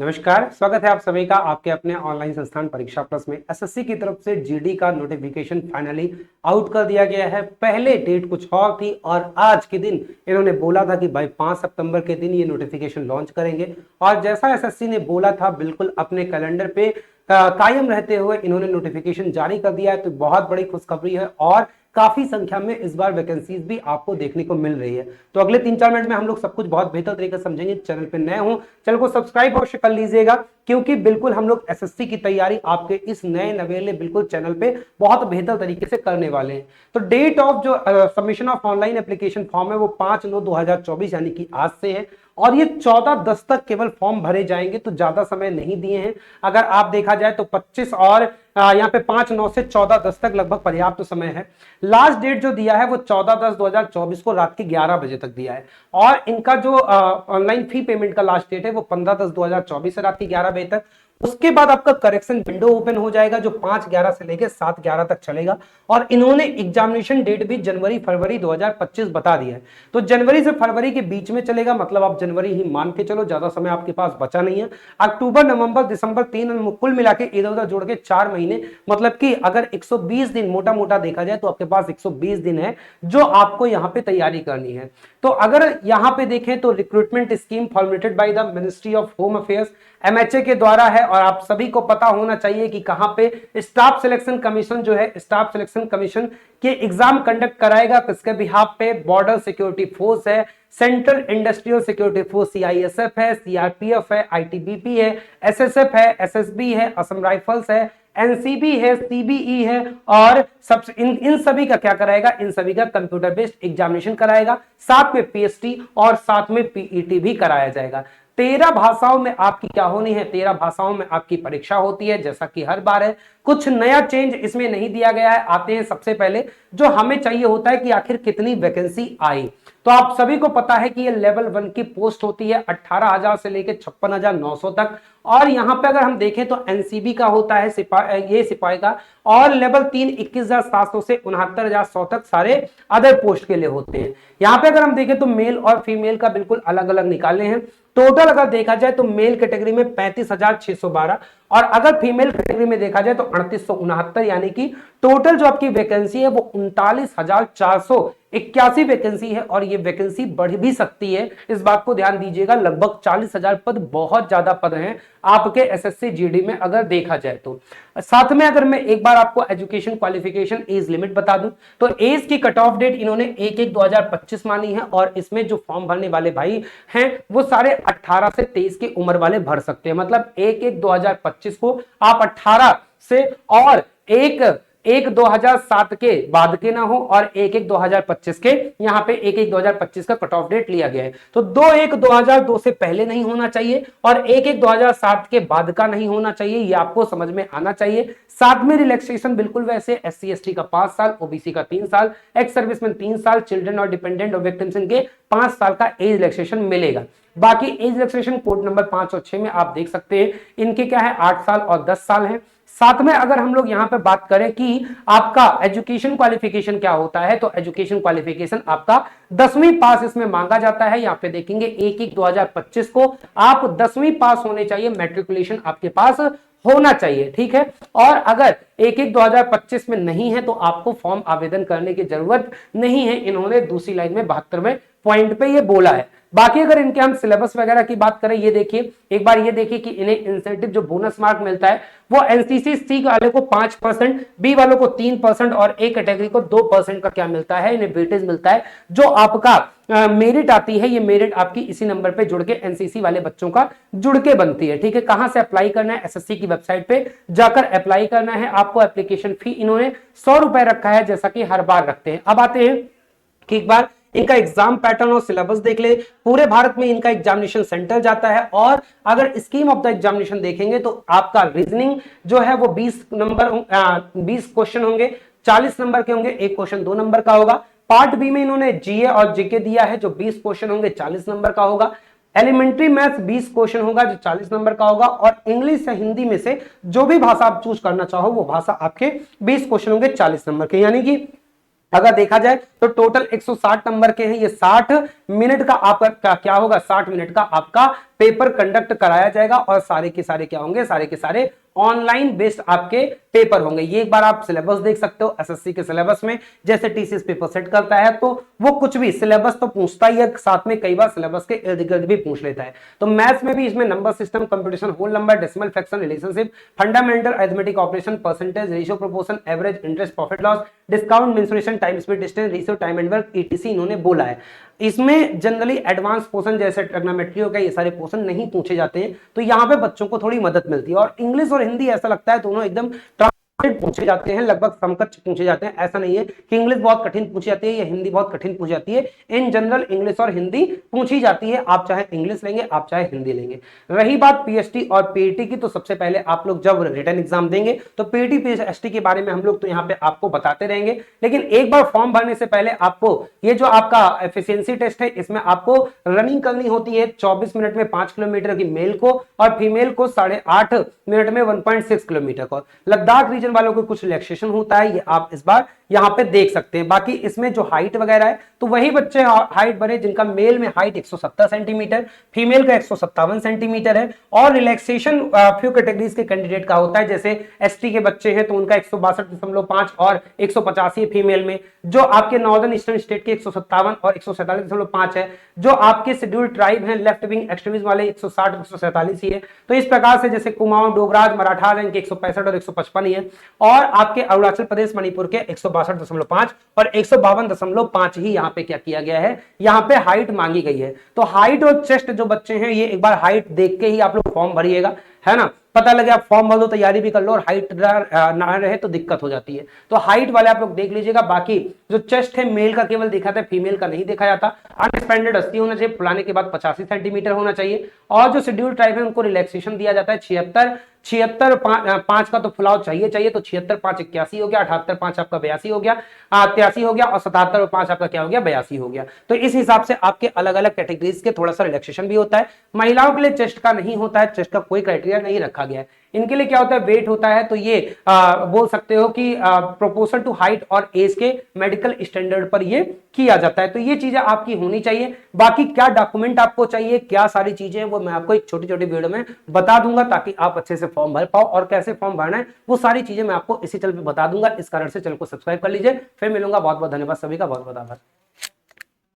नमस्कार, स्वागत है आप सभी का आपके अपने ऑनलाइन संस्थान परीक्षा प्लस में। एसएससी की तरफ से जीडी का नोटिफिकेशन फाइनली आउट कर दिया गया है। पहले डेट कुछ और थी और आज के दिन इन्होंने बोला था कि भाई 5 सितंबर के दिन ये नोटिफिकेशन लॉन्च करेंगे और जैसा एसएससी ने बोला था बिल्कुल अपने कैलेंडर पे कायम रहते हुए इन्होंने नोटिफिकेशन जारी कर दिया है। तो बहुत बड़ी खुशखबरी है और काफी संख्या में इस बार वैकेंसीज भी आपको देखने को मिल रही है। तो अगले 3-4 मिनट में हम लोग सब कुछ बहुत बेहतर तरीके से समझेंगे। चैनल पे नए हो चैनल को सब्सक्राइब अवश्य कर लीजिएगा, क्योंकि बिल्कुल हम लोग एसएससी की तैयारी आपके इस नए नवेले बिल्कुल चैनल पे बहुत बेहतर तरीके से करने वाले हैं। तो डेट ऑफ जो submission of online application form है वो 5/9/2024 यानी कि आज से है और ये 14/10 तक केवल फॉर्म भरे जाएंगे। तो ज्यादा समय नहीं दिए हैं। अगर आप देखा जाए तो 25 और यहाँ पे 5/9 से 14/10 तक लगभग पर्याप्त तो समय है। लास्ट डेट जो दिया है वो 14/10/2024 को रात के 11 बजे तक दिया है और इनका जो ऑनलाइन फी पेमेंट का लास्ट डेट है वो 15/10/2024 से रात के 11 बजे तक। उसके बाद आपका करेक्शन विंडो ओपन हो जाएगा जो 5/11 से लेकर 7/11 तक चलेगा और इन्होंने एग्जामिनेशन डेट भी जनवरी-फरवरी 2025 बता दिया है। तो जनवरी से फरवरी के बीच में चलेगा, मतलब आप जनवरी ही मान के चलो, ज्यादा समय आपके पास बचा नहीं है। अक्टूबर, नवंबर, दिसंबर 3 कुल मिला के इधर उधर जोड़ के 4 महीने, मतलब कि अगर 120 दिन मोटा मोटा देखा जाए तो आपके पास 120 दिन है जो आपको यहाँ पे तैयारी करनी है। तो अगर यहाँ पे देखें तो recruitment scheme formulated by the ministry of home affairs MHA के द्वारा है और आप सभी को पता होना चाहिए कि कहां पे स्टाफ सिलेक्शन कमीशन जो है, स्टाफ सिलेक्शन कमीशन के एग्जाम कंडक्ट कराएगा किसके बिहाफ पे, बॉर्डर सिक्योरिटी फोर्स है, central industrial security force CISF है, सीआरपीएफ है, आईटीबीपी है, एसएसएफ है, एसएसबी है, असम राइफल्स है, एनसीबी है, सीबीई है और सब इन सभी का क्या कराएगा, इन सभी का कंप्यूटर बेस्ड एग्जामिनेशन कराएगा, साथ में पीएसटी और साथ में पीईटी भी कराया जाएगा। 13 भाषाओं में आपकी क्या होनी है, 13 भाषाओं में आपकी परीक्षा होती है जैसा कि हर बार है। कुछ नया चेंज इसमें नहीं दिया गया है। आते हैं सबसे पहले जो हमें चाहिए होता है कि आखिर कितनी वैकेंसी आई। तो आप सभी को पता है कि ये लेवल 1 की पोस्ट होती है 18,000 से लेकर 56,900 तक और यहां पे अगर हम देखें तो एनसीबी का होता है सिपाही का और लेवल 3 21,700 से 69,100 तक सारे अदर पोस्ट के लिए होते हैं। यहां पे अगर हम देखें तो मेल और फीमेल का बिल्कुल अलग अलग निकाले हैं। टोटल अगर देखा जाए तो मेल कैटेगरी में 35,612 और अगर फीमेल कैटेगरी में देखा जाए तो 3869, यानी कि टोटल जो आपकी वैकेंसी है वो 39,481 वैकेंसी है और ये वैकेंसी बढ़ भी सकती है। इस बात को ध्यान दीजिएगा, लगभग 40,000 पद, बहुत ज्यादा पद हैं आपके एसएससी जीडी में अगर देखा जाए तो। साथ में अगर मैं एक बार आपको एजुकेशन क्वालिफिकेशन एज लिमिट बता दूं तो एज की कट ऑफ डेट इन्होंने 1/1/2025 मानी है और इसमें जो फॉर्म भरने वाले भाई हैं वो सारे 18 से 23 की उम्र वाले भर सकते हैं। मतलब 1/1/2025 को आप 18 से और 1/1/2007 के बाद के ना हो और 1/1/2025 के यहाँ पे 1/1/2025 का कट ऑफ डेट लिया गया है। तो 2/1/2002 से पहले नहीं होना चाहिए और 1/1/2007 के बाद का नहीं होना चाहिए, ये आपको समझ में आना चाहिए। साथ में रिलैक्सेशन बिल्कुल वैसे SC ST का 5 साल, ओबीसी का 3 साल, एक्स सर्विसमैन 3 साल, चिल्ड्रन और डिपेंडेंट और विक्टिम्स इनके 5 साल का एज रिलैक्सेशन मिलेगा। बाकी एज रिलैक्सेशन कोड नंबर 5 और 6 में आप देख सकते हैं इनके क्या है 8 साल और 10 साल है। साथ में अगर हम लोग यहां पे बात करें कि आपका एजुकेशन क्वालिफिकेशन क्या होता है तो एजुकेशन क्वालिफिकेशन आपका 10वीं पास इसमें मांगा जाता है। यहां पे देखेंगे 1/1/2025 को आप 10वीं पास होने चाहिए, मैट्रिकुलेशन आपके पास होना चाहिए, ठीक है। और अगर 1/1/2025 में नहीं है तो आपको फॉर्म आवेदन करने की जरूरत नहीं है, इन्होंने दूसरी लाइन में 72वें पॉइंट पे ये बोला है। बाकी अगर इनके हम सिलेबस वगैरह की बात करें, ये देखिए एक बार, ये देखिए कि इन्हें इंसेंटिव जो बोनस मार्क मिलता है वो एनसीसी सी वाले को 5%, बी वालों को 3% और ए कैटेगरी को 2% का क्या मिलता है, इन्हें वेटेज मिलता है। जो आपका मेरिट आती है, ये मेरिट आपकी इसी नंबर पे जुड़ के एनसीसी वाले बच्चों का जुड़ के बनती है, ठीक है। कहां से अप्लाई करना है, एसएससी की वेबसाइट पे जाकर अप्लाई करना है आपको। एप्लीकेशन फी इन्होंने 100 रुपए रखा है जैसा कि हर बार रखते हैं। अब आते हैं कि एक बार इनका एग्जाम पैटर्न और सिलेबस देख ले। पूरे भारत में इनका एग्जामिनेशन सेंटर जाता है और अगर स्कीम ऑफ द एग्जामिनेशन देखेंगे तो आपका रीजनिंग जो है वो 20 क्वेश्चन होंगे, 40 नंबर के होंगे, एक क्वेश्चन 2 नंबर का होगा। पार्ट बी में इन्होंने जीए और जीके दिया है जो 20 क्वेश्चन होंगे, 40 नंबर का होगा। एलिमेंट्री मैथ्स 20 क्वेश्चन होगा जो 40 नंबर का होगा और इंग्लिश या हिंदी में से जो भी भाषा आप चूज करना चाहो वो भाषा आपके 20 क्वेश्चन होंगे 40 नंबर के। यानी कि अगर देखा जाए तो टोटल 160 नंबर के हैं, ये 60 मिनट का आपका क्या होगा, 60 मिनट का आपका पेपर कंडक्ट कराया जाएगा और सारे के सारे क्या होंगे, सारे के सारे ऑनलाइन बेस्ड आपके पेपर होंगे। ये एक बार आप सिलेबस देख सकते हो एसएससी के सिलेबस में, जैसे टीसीएस पेपर सेट करता है तो वो कुछ भी सिलेबस तो पूछता ही है, साथ में कई बार सिलेबस के इर्द गिर्द भी पूछ लेता है। तो मैथ्स में भी इसमें number system, computation, whole number, decimal, fraction, relationship, fundamental arithmetic operation, percentage, ratio, proportion, average, interest, profit loss, discount, mensuration, time speed, distance, ratio, time and work, ETC इन्होंने बोला है। इसमें जनरली एडवांस पोर्शन जैसे trigonometry हो गया, ये सारे portion नहीं पूछे जाते हैं, तो यहाँ पे बच्चों को थोड़ी मदद मिलती है। और इंग्लिश और हिंदी ऐसा लगता है दोनों एकदम पूछे जाते हैं, लगभग समकक्ष पूछे जाते हैं। ऐसा नहीं है कि इंग्लिश बहुत कठिन पूछी जाती है या हिंदी बहुत कठिन पूछी जाती है। इन जनरल इंग्लिश और हिंदी पूछी जाती है, आप चाहे इंग्लिश लेंगे आप चाहे हिंदी लेंगे। रही बात पीएचडी और पीईटी की, तो सबसे पहले आप लोग जब रिटन एग्जाम देंगे तो पीईटी पीएचडी के बारे में हम लोग तो यहाँ पे आपको बताते रहेंगे, लेकिन एक बार फॉर्म भरने से पहले आपको ये जो आपका एफिशिएंसी टेस्ट है इसमें आपको रनिंग करनी होती है 24 मिनट में 5 किलोमीटर की मेल को, और फीमेल को 8.5 मिनट में 1.6 किलोमीटर को। लद्दाख रीजन वालों को कुछ रिलैक्सेशन होता है, ये आप इस बार यहां पे देख सकते हैं। बाकी इसमें जो हाइट वगैरह है तो वही बच्चे हाइट बने जिनका मेल में हाइट 170 सेंटीमीटर, फीमेल का 157 सेंटीमीटर है। और रिलैक्सेशन फ्यू कैटेगरीज के कैंडिडेट का होता है, जैसे एसटी के बच्चे हैं तो उनका 162.5 और 185 फीमेल में, जो आपके नॉर्दर्न ईस्टर्न स्टेट के 157 और 147.5 है, जो आपके शेड्यूल्ड ट्राइब हैं लेफ्ट विंग एक्सट्रीमिस्ट वाले 160 147 ही है। तो इस प्रकार से जैसे कुमाऊं, डोगराज, मराठा इनके 165 और 155 ही है। और आपके अरुणाचल प्रदेश, मणिपुर के 162.5 और 152.5 ही यहाँ पे क्या किया गया है, यहाँ पे हाइट मांगी गई है। तो हाइट और चेस्ट जो बच्चे हैं ये एक बार हाइट देख के ही आप लोग फॉर्म भरिएगा, है ना। पता लगे आप फॉर्म भर दो, तैयारी भी कर लो और हाइट ना रहे तो दिक्कत हो जाती है। तो हाइट वाले आप लोग देख लीजिएगा। बाकी जो चेस्ट है मेल का केवल देखा था, फीमेल का नहीं देखा जाता। अनएक्सपेंडेड 80 होना चाहिए, फुलाने के बाद 85 सेंटीमीटर होना चाहिए। और जो शेड्यूल ट्राइब है उनको रिलैक्सेशन दिया जाता है 76 5 का तो फुलाव चाहिए तो 76 5 81 हो गया, 78 5 आपका 82 हो गया, 83 हो गया, और 77 5 आपका क्या हो गया, 82 हो गया। तो इस हिसाब से आपके अलग अलग कैटेगरीज के थोड़ा सा रिलैक्सेशन भी होता है। महिलाओं के लिए चेस्ट का नहीं होता है, चेस्ट का कोई क्राइटेरिया नहीं रखा गया है। इनके लिए क्या होता है, वेट होता है। तो ये बोल सकते हो कि प्रोपोर्शन टू हाइट और एज के मेडिकल स्टैंडर्ड पर ये किया जाता है। तो ये चीजें आपकी होनी चाहिए। बाकी क्या डॉक्यूमेंट आपको चाहिए, क्या सारी चीजें, वो मैं आपको एक छोटी छोटी वीडियो में बता दूंगा, ताकि आप अच्छे से फॉर्म भर पाओ। और कैसे फॉर्म भरना है वो सारी चीजें मैं आपको इसी चैनल पे बता दूंगा। इस कारण से चैनल को सब्सक्राइब कर लीजिए। फिर मिलूंगा। बहुत बहुत धन्यवाद सभी का, बहुत बहुत आभार।